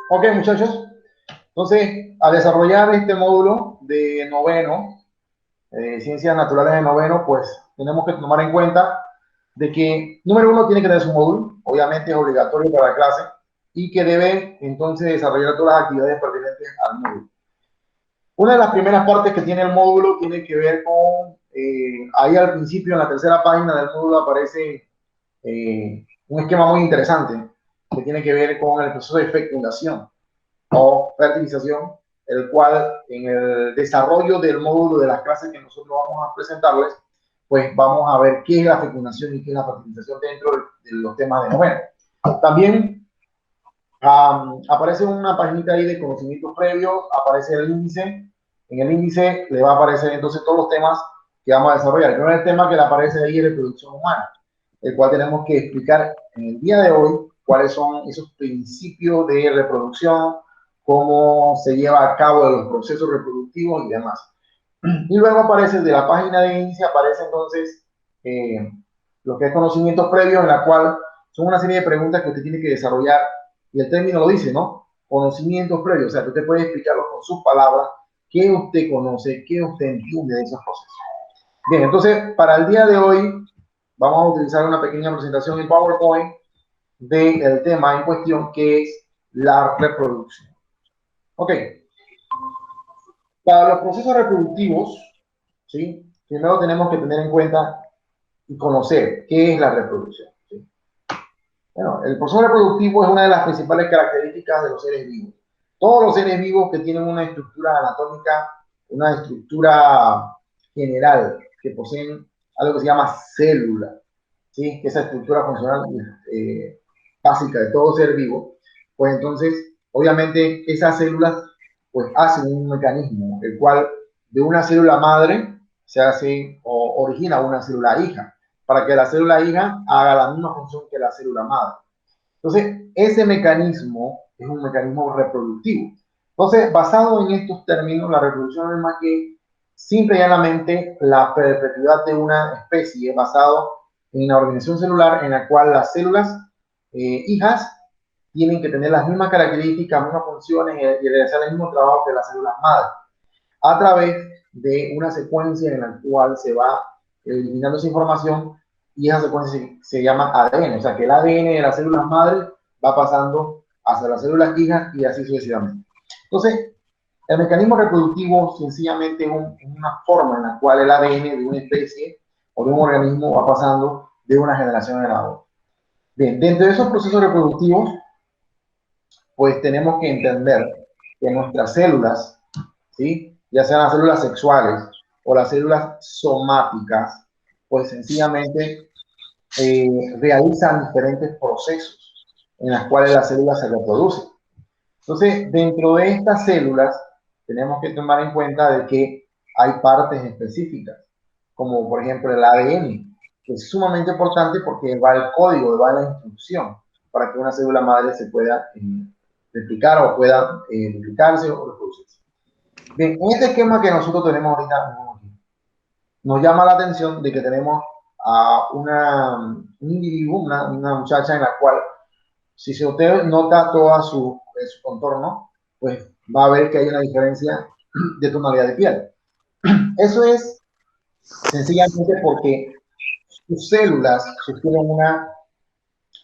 Ok, muchachos. Entonces, al desarrollar este módulo de noveno, ciencias naturales de noveno, pues tenemos que tomar en cuenta de que, número uno, tiene que tener su módulo, obviamente es obligatorio para la clase, y que debe entonces desarrollar todas las actividades pertinentes al módulo. Una de las primeras partes que tiene el módulo tiene que ver con, ahí al principio, en la tercera página del módulo, aparece un esquema muy interesante que tiene que ver con el proceso de fecundación o fertilización, el cual en el desarrollo del módulo de las clases que nosotros vamos a presentarles, pues vamos a ver qué es la fecundación y qué es la fertilización dentro de los temas de noveno. También aparece una paginita ahí de conocimientos previos, aparece el índice. En el índice le va a aparecer entonces todos los temas que vamos a desarrollar. El primer tema que le aparece ahí es reproducción humana, el cual tenemos que explicar en el día de hoy cuáles son esos principios de reproducción, cómo se lleva a cabo los procesos reproductivos y demás. Y luego aparece de la página de índice, aparece entonces lo que es conocimientos previos, en la cual son una serie de preguntas que usted tiene que desarrollar, y el término lo dice, ¿no? Conocimientos previos, o sea, que usted puede explicarlo con sus palabras, qué usted conoce, qué usted entiende de esos procesos. Bien, entonces, para el día de hoy, vamos a utilizar una pequeña presentación en PowerPoint del tema en cuestión, que es la reproducción. Ok, para los procesos reproductivos, ¿sí? Primero tenemos que tener en cuenta y conocer qué es la reproducción. ¿Sí? Bueno, el proceso reproductivo es una de las principales características de los seres vivos. Todos los seres vivos que tienen una estructura anatómica, una estructura general, que poseen algo que se llama célula, ¿sí? Que esa estructura funcional básica de todo ser vivo, pues entonces, obviamente, esas células pues hacen un mecanismo, el cual de una célula madre se hace o origina una célula hija, para que la célula hija haga la misma función que la célula madre. Entonces, ese mecanismo es un mecanismo reproductivo. Entonces, basado en estos términos, la reproducción no es más que simple y llanamente la perpetuidad de una especie basado en la organización celular, en la cual las células hijas tienen que tener las mismas características, las mismas funciones y realizar el mismo trabajo que las células madre, a través de una secuencia en la cual se va eliminando esa información, y esa secuencia se llama ADN, o sea que el ADN de las células madres va pasando hacia las células hijas y así sucesivamente. Entonces, el mecanismo reproductivo sencillamente es una forma en la cual el ADN de una especie o de un organismo va pasando de una generación a la otra. Bien, dentro de esos procesos reproductivos, pues tenemos que entender que nuestras células, ¿sí? Ya sean las células sexuales o las células somáticas, pues sencillamente realizan diferentes procesos en los cuales las células se reproducen. Entonces, dentro de estas células, tenemos que tomar en cuenta de que hay partes específicas, como por ejemplo el ADN, que es sumamente importante porque va el código, va la instrucción para que una célula madre se pueda replicar o pueda duplicarse o reproducirse. Bien, en este esquema que nosotros tenemos ahorita, nos llama la atención de que tenemos a un individuo, una muchacha en la cual, si se usted nota todo su contorno, pues va a ver que hay una diferencia de tonalidad de piel. Eso es sencillamente porque sus células sufrieron una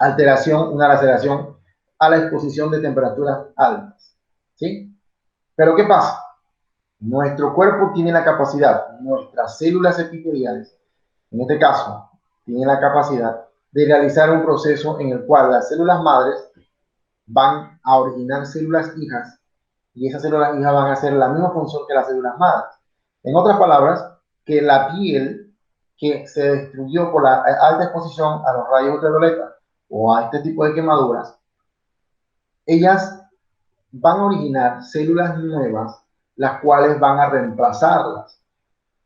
laceración a la exposición de temperaturas altas. ¿Sí? Pero ¿qué pasa? Nuestro cuerpo tiene la capacidad, nuestras células epiteliales, en este caso, tienen la capacidad de realizar un proceso en el cual las células madres van a originar células hijas, y esas células hijas van a hacer la misma función que las células madres. En otras palabras, que la piel que se destruyó por la alta exposición a los rayos ultravioleta o a este tipo de quemaduras, ellas van a originar células nuevas, las cuales van a reemplazarlas.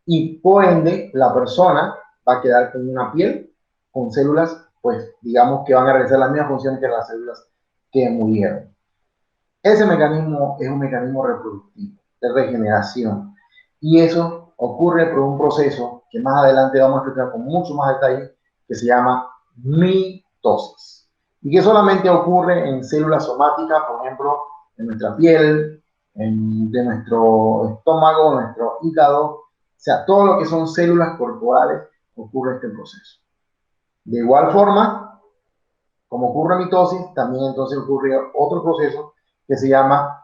Y por ende, la persona va a quedar con una piel, con células, pues digamos que van a realizar la misma función que las células que murieron. Ese mecanismo es un mecanismo reproductivo, de regeneración. Y eso ocurre por un proceso que más adelante vamos a explicar con mucho más detalle, que se llama mitosis. Y que solamente ocurre en células somáticas, por ejemplo, en nuestra piel, de nuestro estómago, nuestro hígado, o sea, todo lo que son células corporales ocurre este proceso. De igual forma, como ocurre mitosis, también entonces ocurre otro proceso que se llama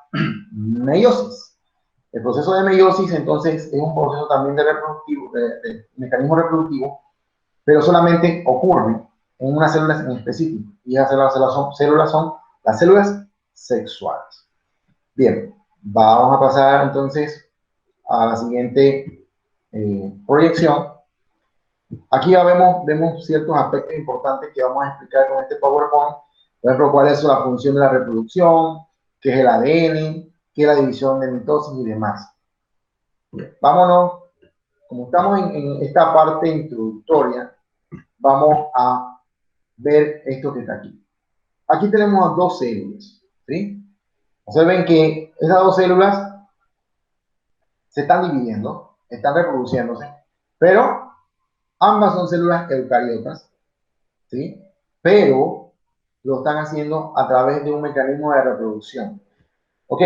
meiosis. El proceso de meiosis entonces es un proceso también de mecanismo reproductivo, pero solamente ocurre en unas células en específico, y esas células son las células sexuales. Bien, vamos a pasar entonces a la siguiente proyección. Aquí ya vemos ciertos aspectos importantes que vamos a explicar con este PowerPoint. Por ejemplo, cuál es la función de la reproducción, qué es el ADN, qué es la división de mitosis y demás. Bien, vámonos, como estamos en esta parte introductoria, vamos a ver esto que está aquí. Aquí tenemos dos células, ¿sí? Observen que esas dos células se están dividiendo, están reproduciéndose, pero ambas son células eucariotas, ¿sí? Pero lo están haciendo a través de un mecanismo de reproducción. Ok,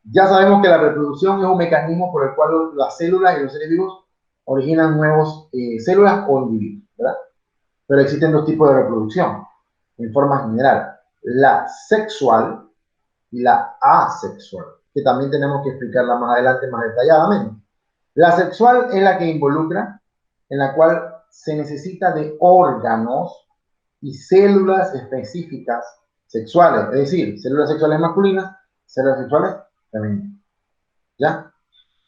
ya sabemos que la reproducción es un mecanismo por el cual las células y los seres vivos originan nuevas células o individuos, ¿verdad? Pero existen dos tipos de reproducción, en forma general, la sexual y la asexual, que también tenemos que explicarla más adelante, más detalladamente. La sexual es la que involucra, en la cual se necesita de órganos y células específicas sexuales, es decir, células sexuales masculinas, células sexuales femeninas, ¿ya?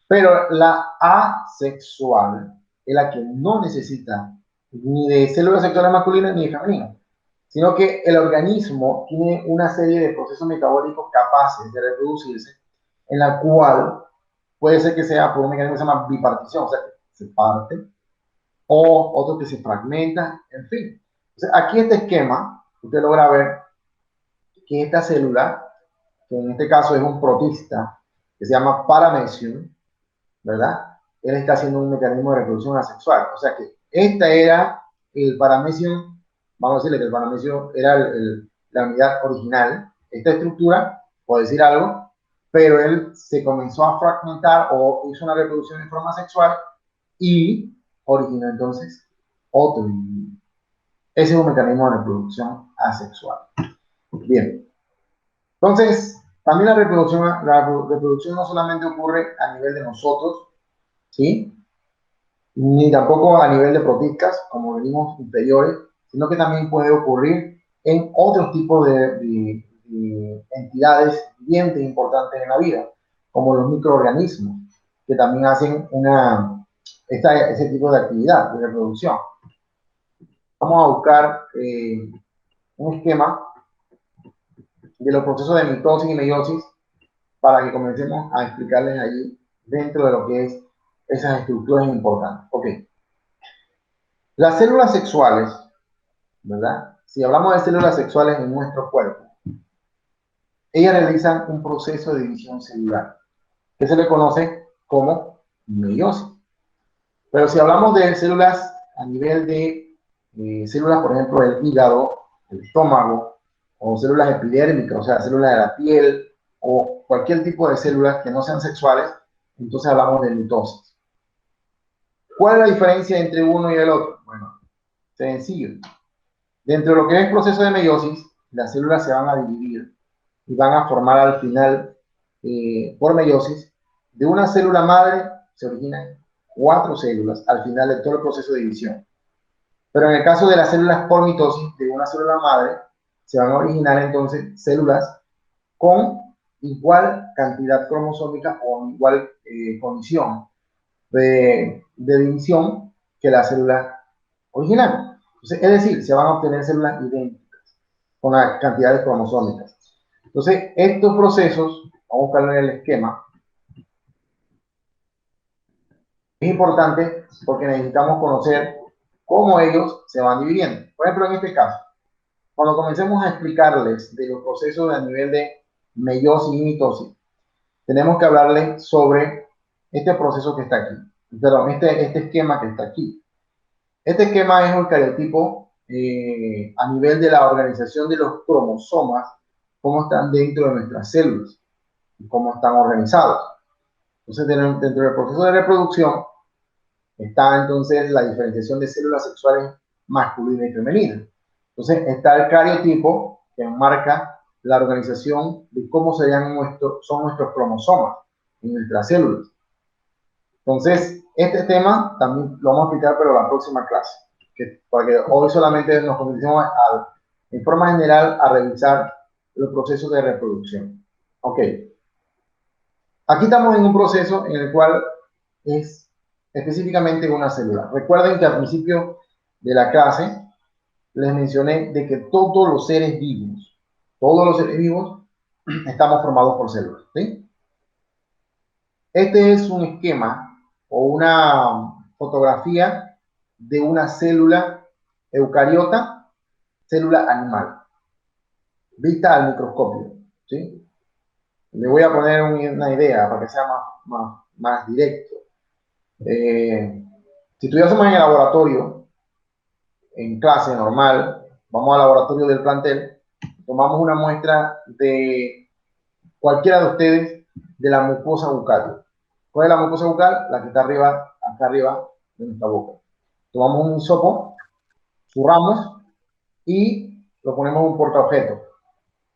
Pero la asexual es la que no necesita ni de células sexuales masculinas ni de femeninas, sino que el organismo tiene una serie de procesos metabólicos capaces de reproducirse, en la cual puede ser que sea por un mecanismo que se llama bipartición, o sea, que se parte, o otro que se fragmenta, en fin. Entonces, aquí este esquema, usted logra ver que esta célula, que en este caso es un protista, que se llama paramecium, ¿verdad? Él está haciendo un mecanismo de reproducción asexual. O sea que esta era el paramecium, vamos a decirle que el paramecium era la unidad original, esta estructura, por decir algo, pero él se comenzó a fragmentar o hizo una reproducción en forma sexual y originó entonces otro individuo. Ese es un mecanismo de reproducción asexual. Bien, entonces, también la reproducción no solamente ocurre a nivel de nosotros, ¿sí? Ni tampoco a nivel de protistas, como venimos inferiores, sino que también puede ocurrir en otros tipos de entidades vivientes importantes en la vida, como los microorganismos, que también hacen ese tipo de actividad de reproducción. Vamos a buscar un esquema de los procesos de mitosis y meiosis para que comencemos a explicarles allí dentro de lo que es esas estructuras importantes. Ok. Las células sexuales, ¿verdad? Si hablamos de células sexuales en nuestro cuerpo, ellas realizan un proceso de división celular, que se le conoce como meiosis. Pero si hablamos de células a nivel de células, por ejemplo, del hígado, el estómago, o células epidérmicas, o sea, células de la piel, o cualquier tipo de células que no sean sexuales, entonces hablamos de mitosis. ¿Cuál es la diferencia entre uno y el otro? Bueno, sencillo. Dentro de lo que es el proceso de meiosis, las células se van a dividir y van a formar al final, por meiosis, de una célula madre se originan 4 células al final de todo el proceso de división. Pero en el caso de las células por mitosis de una célula madre, se van a originar entonces células con igual cantidad cromosómica o igual condición de división que la célula original. Entonces, es decir, se van a obtener células idénticas con las cantidades cromosómicas. Entonces, estos procesos, vamos a buscarlo en el esquema, es importante porque necesitamos conocer cómo ellos se van dividiendo. Por ejemplo, en este caso, cuando comencemos a explicarles de los procesos a nivel de meiosis y mitosis, tenemos que hablarles sobre este proceso que está aquí, perdón, este esquema que está aquí. Este esquema es un cariotipo a nivel de la organización de los cromosomas cómo están dentro de nuestras células y cómo están organizados. Entonces, dentro del proceso de reproducción está entonces la diferenciación de células sexuales masculinas y femeninas. Entonces, está el cariotipo que enmarca la organización de cómo son nuestros cromosomas en nuestras células. Entonces, este tema también lo vamos a explicar, pero en la próxima clase, porque hoy solamente nos convertimos en forma general a revisar los procesos de reproducción. Ok. Aquí estamos en un proceso en el cual es específicamente una célula. Recuerden que al principio de la clase les mencioné de que todos los seres vivos estamos formados por células, ¿sí? Este es un esquema o una fotografía de una célula eucariota, célula animal, vista al microscopio, ¿sí? Le voy a poner una idea para que sea más directo. Si estuviésemos en el laboratorio, en clase normal, vamos al laboratorio del plantel, tomamos una muestra de cualquiera de ustedes de la mucosa bucal. ¿Cuál es la mucosa bucal? La que está arriba, acá arriba de nuestra boca. Tomamos un hisopo, zurramos y lo ponemos en un portaobjeto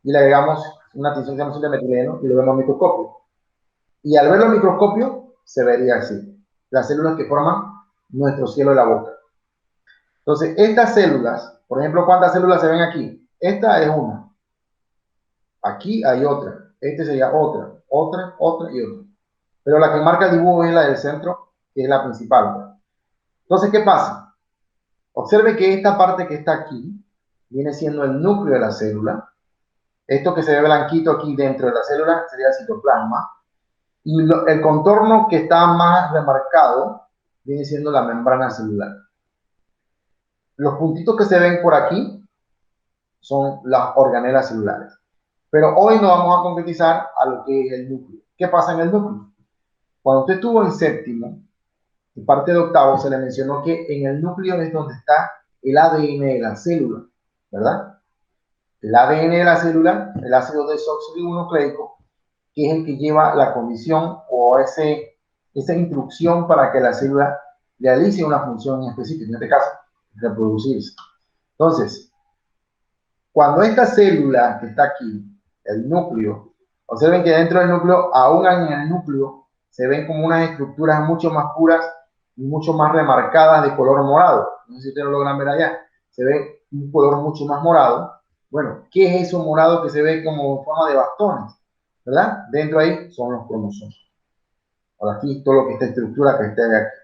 y le agregamos una tinción que se llama de metileno y lo vemos al microscopio. Y al verlo al microscopio se vería así, las células que forman nuestro cielo de la boca. Entonces, estas células, por ejemplo, ¿cuántas células se ven aquí? Esta es una. Aquí hay otra. Este sería otra, otra, otra y otra. Pero la que marca el dibujo es la del centro, que es la principal. Entonces, ¿qué pasa? Observe que esta parte que está aquí viene siendo el núcleo de la célula. Esto que se ve blanquito aquí dentro de la célula sería el citoplasma. Y el contorno que está más remarcado viene siendo la membrana celular. Los puntitos que se ven por aquí son las organelas celulares. Pero hoy nos vamos a concretizar a lo que es el núcleo. ¿Qué pasa en el núcleo? Cuando usted estuvo en séptimo, en parte de octavo, se le mencionó que en el núcleo es donde está el ADN de la célula, ¿verdad? El ADN de la célula, el ácido desoxirribonucleico, que es el que lleva la condición o esa instrucción para que la célula realice una función específica, en este caso, reproducirse. Entonces, cuando esta célula que está aquí, el núcleo, observen que dentro del núcleo, aún en el núcleo, se ven como unas estructuras mucho más puras y mucho más remarcadas de color morado. No sé si ustedes lo logran ver allá. Se ve un color mucho más morado. Bueno, ¿qué es eso morado que se ve como en forma de bastones? ¿Verdad? Dentro ahí son los cromosomas. Ahora aquí todo lo que esta estructura que está aquí.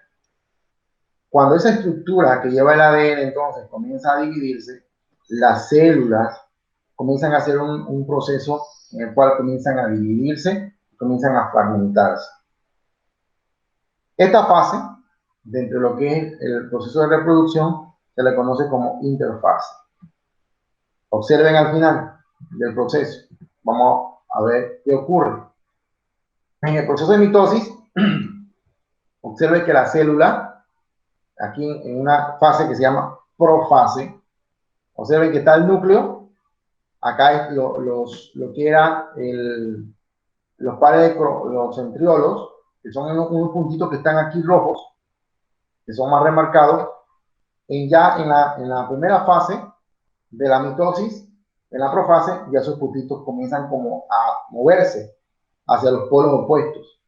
Cuando esa estructura que lleva el ADN entonces comienza a dividirse, las células comienzan a hacer un proceso en el cual comienzan a dividirse, comienzan a fragmentarse. Esta fase, dentro de lo que es el proceso de reproducción, se le conoce como interfase. Observen al final del proceso. Vamos a ver qué ocurre. En el proceso de mitosis, observe que la célula, aquí en una fase que se llama profase, observen que está el núcleo, acá es lo que era los pares de los centriolos, que son unos puntitos que están aquí rojos, que son más remarcados, ya en la primera fase de la mitosis, en la profase, ya esos puntitos comienzan como a moverse hacia los polos opuestos.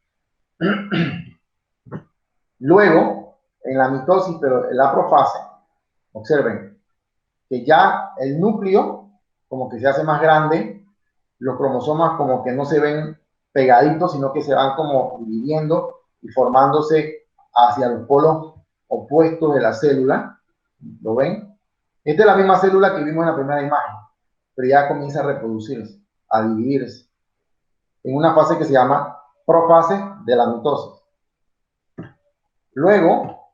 Luego, en la mitosis, pero en la profase, observen que ya el núcleo como que se hace más grande, los cromosomas como que no se ven pegaditos, sino que se van como dividiendo y formándose hacia los polos opuestos de la célula. ¿Lo ven? Esta es la misma célula que vimos en la primera imagen, pero ya comienza a reproducirse, a dividirse, en una fase que se llama profase de la mitosis. Luego,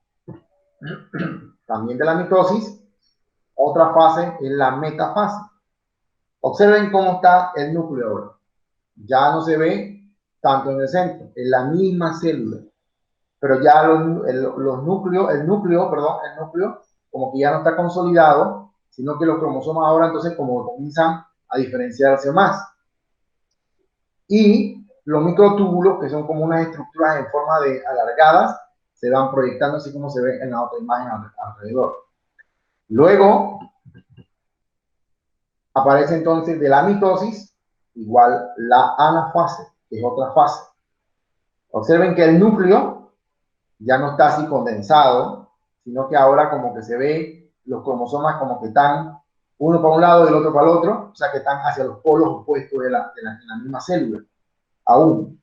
también de la mitosis, otra fase es la metafase. Observen cómo está el núcleo ahora. Ya no se ve tanto en el centro, en la misma célula. Pero ya el núcleo, como que ya no está consolidado, sino que los cromosomas ahora entonces como comienzan a diferenciarse más. Y los microtúbulos, que son como unas estructuras en forma de alargadas, se van proyectando así como se ve en la otra imagen alrededor. Luego aparece entonces de la mitosis igual la anafase, que es otra fase. Observen que el núcleo ya no está así condensado, sino que ahora como que se ve los cromosomas como que están uno para un lado y el otro para el otro, o sea que están hacia los polos opuestos de la misma célula, aún.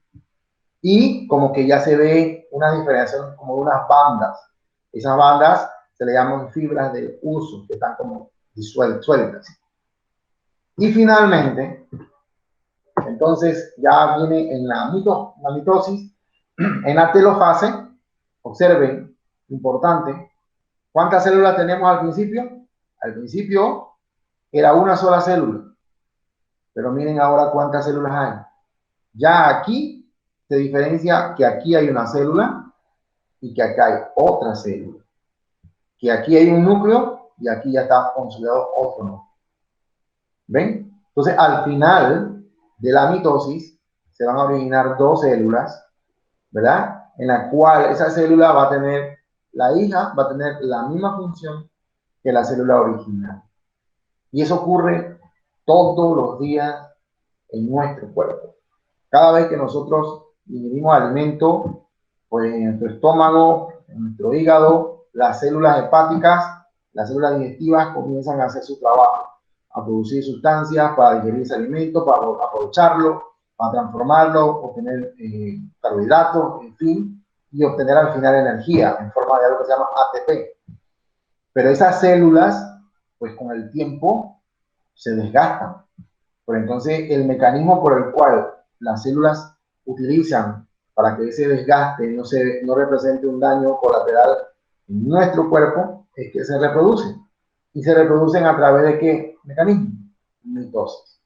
Y como que ya se ve una diferenciación como de unas bandas. Esas bandas se le llaman fibras de uso, que están como sueltas. Y finalmente, entonces ya viene en la mitosis, en la telofase, observen, importante, ¿cuántas células tenemos al principio? Al principio era una sola célula, pero miren ahora cuántas células hay. Ya aquí se diferencia que aquí hay una célula y que acá hay otra célula. Que aquí hay un núcleo y aquí ya está consolidado otro núcleo. ¿Ven? Entonces, al final de la mitosis se van a originar dos células, ¿verdad? En la cual esa célula va a tener, la hija va a tener la misma función que la célula original. Y eso ocurre todos los días en nuestro cuerpo. Cada vez que nosotros ingerimos alimento, pues en nuestro estómago, en nuestro hígado, las células hepáticas, las células digestivas comienzan a hacer su trabajo, a producir sustancias para digerir ese alimento, para aprovecharlo, para transformarlo, obtener carbohidratos, en fin, y obtener al final energía en forma de algo que se llama ATP. Pero esas células, pues con el tiempo, se desgastan. Por entonces, el mecanismo por el cual las células utilizan para que ese desgaste no represente un daño colateral en nuestro cuerpo es que se reproducen. ¿Y se reproducen a través de qué mecanismo? Mitosis.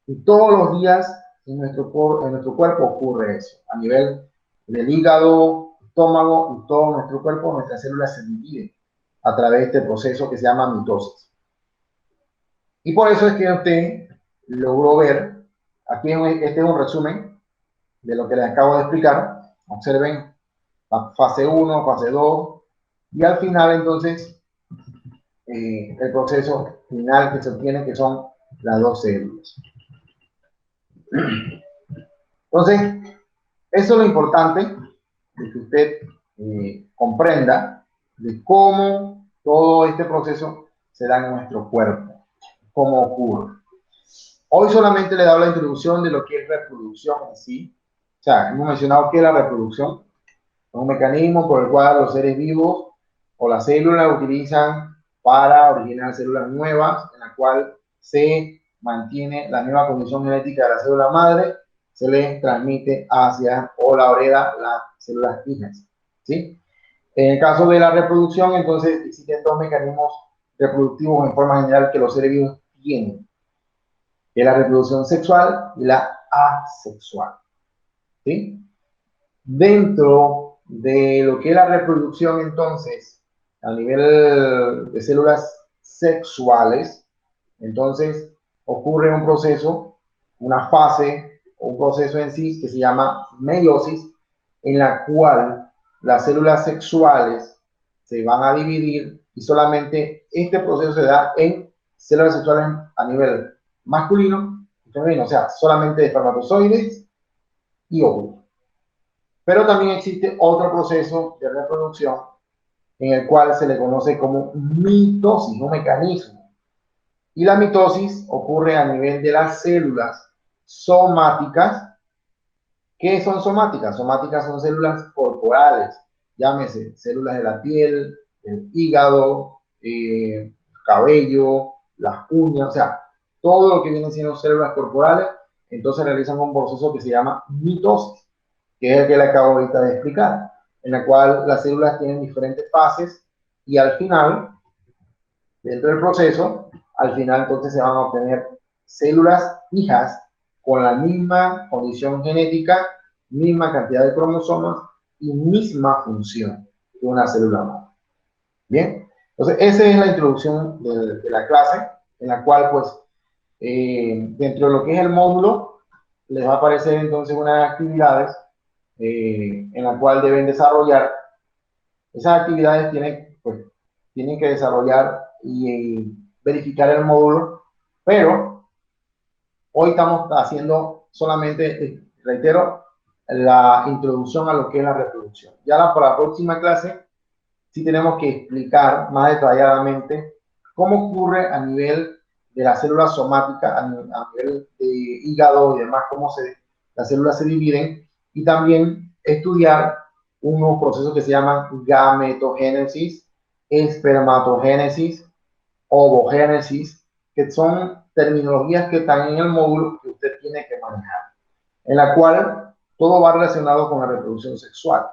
Y todos los días en nuestro cuerpo ocurre eso. A nivel del hígado, estómago y todo nuestro cuerpo, nuestras células se dividen a través de este proceso que se llama mitosis. Y por eso es que usted logró ver, aquí este es un resumen de lo que les acabo de explicar. Observen fase 1, fase 2, y al final entonces el proceso final que se obtiene, que son las dos células. Entonces, eso es lo importante de que usted comprenda de cómo todo este proceso se da en nuestro cuerpo, cómo ocurre. Hoy solamente le he dado la introducción de lo que es reproducción en sí. O sea, hemos mencionado que la reproducción es un mecanismo por el cual los seres vivos o las células utilizan para originar células nuevas, en la cual se mantiene la misma condición genética de la célula madre, se le transmite hacia o la hereda las células hijas. ¿Sí? En el caso de la reproducción, entonces existen dos mecanismos reproductivos en forma general que los seres vivos tienen, que es la reproducción sexual y la asexual. ¿Sí? Dentro de lo que es la reproducción, entonces, a nivel de células sexuales, entonces ocurre un proceso, una fase, un proceso en sí que se llama meiosis, en la cual las células sexuales se van a dividir y solamente este proceso se da en células sexuales a nivel masculino y femenino, o sea, solamente de espermatozoides y óvulos. Pero también existe otro proceso de reproducción en el cual se le conoce como mitosis, un mecanismo. Y la mitosis ocurre a nivel de las células somáticas. ¿Qué son somáticas? Somáticas son células corporales, llámese células de la piel, el hígado, cabello, las uñas, o sea, todo lo que vienen siendo células corporales, entonces realizan un proceso que se llama mitosis, que es el que le acabo ahorita de explicar, en la cual las células tienen diferentes fases y al final, dentro del proceso, al final entonces se van a obtener células hijas con la misma condición genética, misma cantidad de cromosomas y misma función que una célula madre. Bien, entonces esa es la introducción de la clase, en la cual pues dentro de lo que es el módulo, les va a aparecer entonces unas actividades en la cual deben desarrollar. Esas actividades tienen que desarrollar y verificar el módulo, pero hoy estamos haciendo solamente, reitero, la introducción a lo que es la reproducción. Ya para la próxima clase sí tenemos que explicar más detalladamente cómo ocurre a nivel de la célula somática, a nivel de hígado y demás, las células se dividen, y también estudiar unos procesos que se llaman gametogénesis, espermatogénesis, ovogénesis, que son terminologías que están en el módulo que usted tiene que manejar, en la cual todo va relacionado con la reproducción sexual.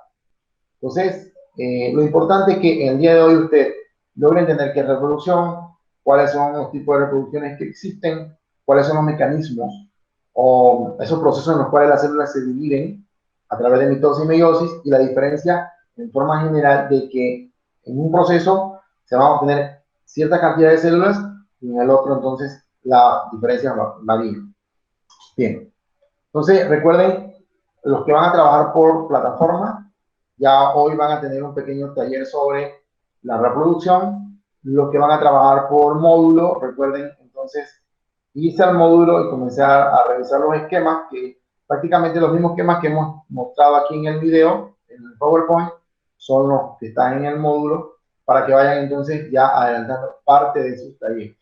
Entonces, lo importante es que en el día de hoy usted logre entender qué es reproducción, cuáles son los tipos de reproducciones que existen, cuáles son los mecanismos o esos procesos en los cuales las células se dividen a través de mitosis y meiosis, y la diferencia en forma general de que en un proceso se van a obtener cierta cantidad de células y en el otro entonces la diferencia varía. Bien, entonces recuerden, los que van a trabajar por plataforma, ya hoy van a tener un pequeño taller sobre la reproducción. Los que van a trabajar por módulo, recuerden entonces irse al módulo y comenzar a revisar los esquemas, que prácticamente los mismos esquemas que hemos mostrado aquí en el video, en el PowerPoint, son los que están en el módulo, para que vayan entonces ya adelantando parte de sus talleres.